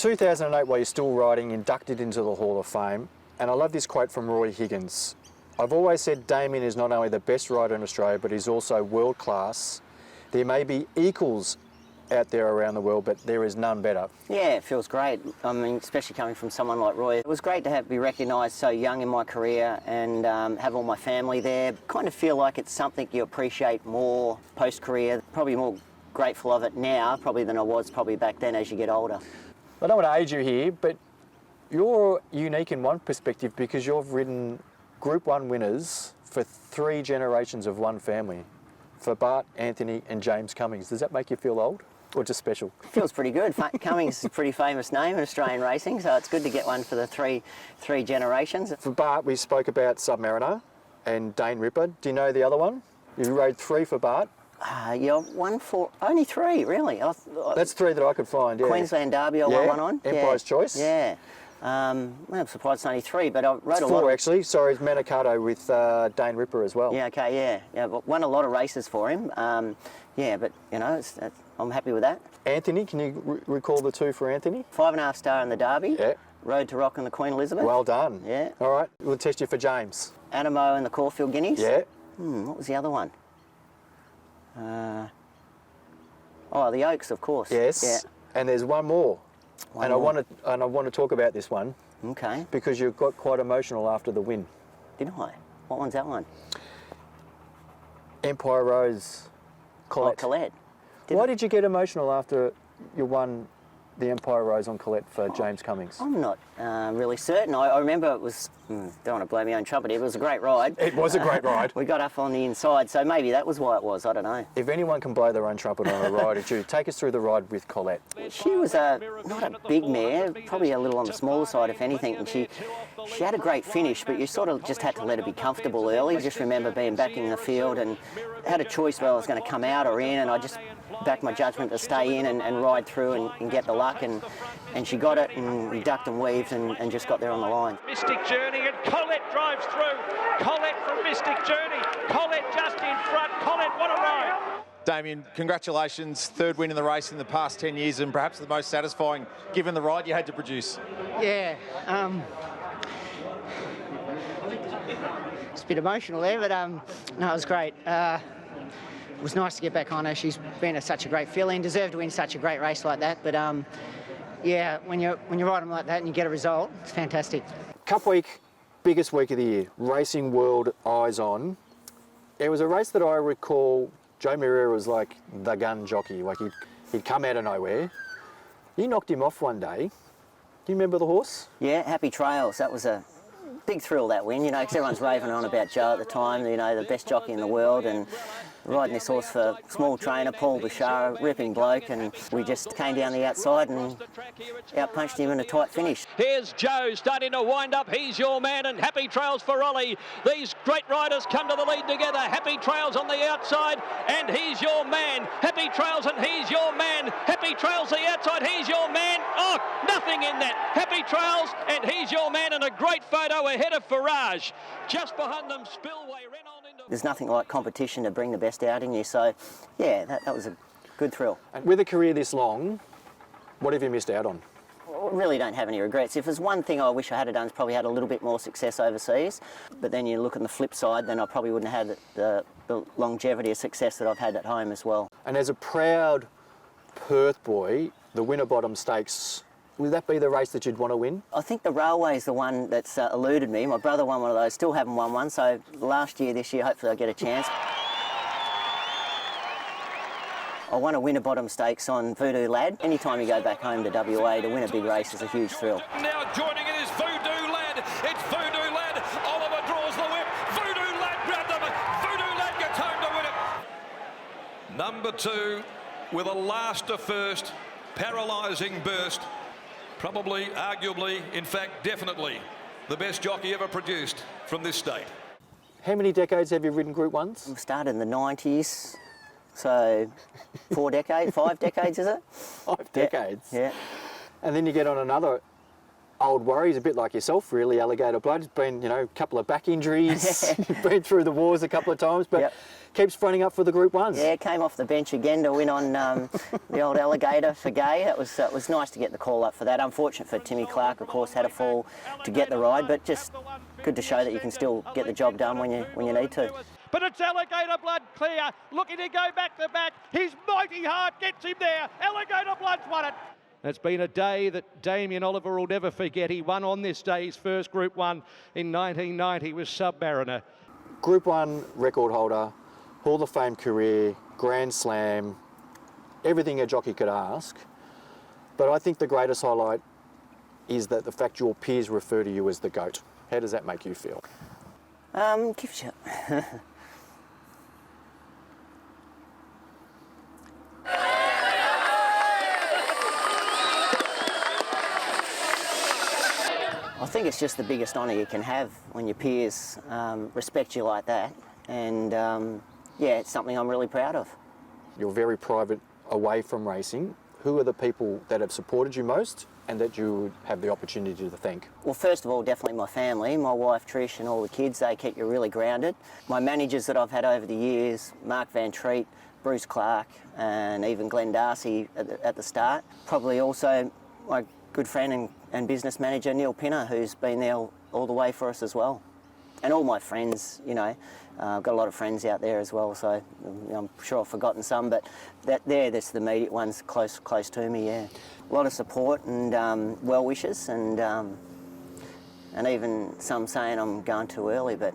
2008, while you're still riding, inducted into the Hall of Fame. And I love this quote from Roy Higgins. I've always said Damien is not only the best rider in Australia, but he's also world class. There may be equals out there around the world, but there is none better. Yeah, it feels great. I mean, especially coming from someone like Roy. It was great to be recognised so young in my career and have all my family there. Kind of feel like it's something you appreciate more post-career. Probably more grateful of it now, probably than I was probably back then as you get older. I don't want to age you here, but you're unique in one perspective because you've ridden Group 1 winners for 3 generations of one family, for Bart, Anthony and James Cummings. Does that make you feel old or just special? Feels pretty good. Cummings is a pretty famous name in Australian racing, so it's good to get one for the three generations. For Bart, we spoke about Submariner and Dane Ripper. Do you know the other one? You rode 3 for Bart. Yeah, one for only 3, really. That's 3 that I could find. Yeah. Queensland Derby, I won one on. Empire's Choice. Yeah. Well, I'm surprised it's only 3, but I rode it's a 4 lot. Actually. Sorry, it's Manicato with Dane Ripper as well. Yeah. Okay. Yeah. But won a lot of races for him. Yeah, but you know, I'm happy with that. Anthony, can you recall the 2 for Anthony? 5.5 star in the Derby. Yeah. Road to Rock in the Queen Elizabeth. Well done. Yeah. All right, we'll test you for James. Animo in the Caulfield Guineas. Yeah. What was the other one? Oh, the Oaks, of course. Yes. Yeah. And there's one more. I want to talk about this one. Okay. Because you got quite emotional after the win. Did I? What one's that one? Empire Rose, Colette. Oh, Colette. Why did you get emotional after you won the Empire Rose on Colette for James Cummings? I'm not really certain. I remember it was, don't want to blow my own trumpet here, but it was a great ride. It was a great ride. We got up on the inside, so maybe that was why it was, I don't know. If anyone can blow their own trumpet on a ride, it's you. Take us through the ride with Colette. She was not a big mare, probably a little on the smaller side if anything, and she had a great finish, but you sort of just had to let her be comfortable early. Just remember being back in the field and had a choice whether I was going to come out or in, and I just backed my judgment to stay in and ride through and get the luck, and she got it, and we ducked and weaved and just got there on the line. Mystic Journey, and Colette drives through. Colette from Mystic Journey. Colette just in front. Colette, what a ride. Damien, congratulations. 3rd win in the race in the past 10 years, and perhaps the most satisfying given the ride you had to produce. Yeah. It's a bit emotional there, but no, it was great. It was nice to get back on her. She's been such a great filly, deserved to win such a great race like that. But yeah, when you ride them like that and you get a result, it's fantastic. Cup week, biggest week of the year. Racing World eyes on. It was a race that I recall Joe Mirror was like the gun jockey. Like he'd come out of nowhere. You knocked him off one day. Do you remember the horse? Yeah, Happy Trails. That was a big thrill, that win, you know, because everyone's raving on about Joe at the time, you know, the best jockey in the world, and riding this horse for small trainer, Paul Bashara, ripping bloke, and we just came down the outside and outpunched him in a tight finish. Here's Joe starting to wind up. He's your man, and Happy Trails for Ollie. These great riders come to the lead together. Happy Trails on the outside, and he's your man. Happy Trails, and he's your man. Happy Trails the outside, he's your man. Oh, nothing in that. Happy Trails, and he's your man, and a great photo ahead of Farage. Just behind them, Spillway ran on into... There's nothing like competition to bring the best out in you, so yeah, that was a good thrill. And with a career this long, what have you missed out on? I really don't have any regrets. If there's one thing I wish I had done, it's probably had a little bit more success overseas. But then you look on the flip side, then I probably wouldn't have had the longevity of success that I've had at home as well. And as a proud Perth boy, the Winterbottom Stakes, would that be the race that you'd want to win? I think the Railway is the one that's eluded me. My brother won one of those, still haven't won one, so this year, hopefully I'll get a chance. I won a Winterbottom Stakes on Voodoo Lad. Anytime you go back home to WA to win a big race is a huge thrill. Now joining it is Voodoo Lad. It's Voodoo Lad. Oliver draws the whip. Voodoo Lad grabbed them. Voodoo Lad gets home to win it. Number 2 with a last to first paralysing burst. Probably, arguably, in fact, definitely the best jockey ever produced from this state. How many decades have you ridden Group 1s? I started in the 90s, so 5 decades, is it? 5 decades? Yeah. And then you get on another old worries, a bit like yourself, really, Alligator Blood. He's been, you know, a couple of back injuries, been through the wars a couple of times, but Yep. keeps fronting up for the Group 1s. Yeah, came off the bench again to win on the old Alligator for Gay. It was nice to get the call up for that. Unfortunate for Timmy Clark, of course, had a fall to get the ride, but just good to show that you can still get the job done when you need to. But it's Alligator Blood clear, looking to go back to back. His mighty heart gets him there. Alligator Blood's won it. It's been a day that Damien Oliver will never forget. He won on this day his first Group 1 in 1990 with Submariner. Group 1 record holder, Hall of Fame career, Grand Slam, everything a jockey could ask. But I think the greatest highlight is that the fact your peers refer to you as the GOAT. How does that make you feel? Gives you... I think it's just the biggest honour you can have when your peers respect you like that, and yeah, it's something I'm really proud of. You're very private away from racing. Who are the people that have supported you most and that you would have the opportunity to thank? Well, first of all, definitely my family, my wife Trish and all the kids. They keep you really grounded. My managers that I've had over the years, Mark Van Treat, Bruce Clark, and even Glenn Darcy at the start. Probably also my good friend and business manager Neil Pinner, who's been there all the way for us as well. And all my friends, you know, I've got a lot of friends out there as well, so I'm sure I've forgotten some, but that's the immediate ones close to me, yeah. A lot of support and well wishes, and even some saying I'm going too early, but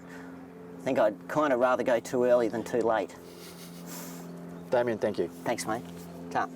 I think I'd kind of rather go too early than too late. Damien, thank you. Thanks, mate. Ta.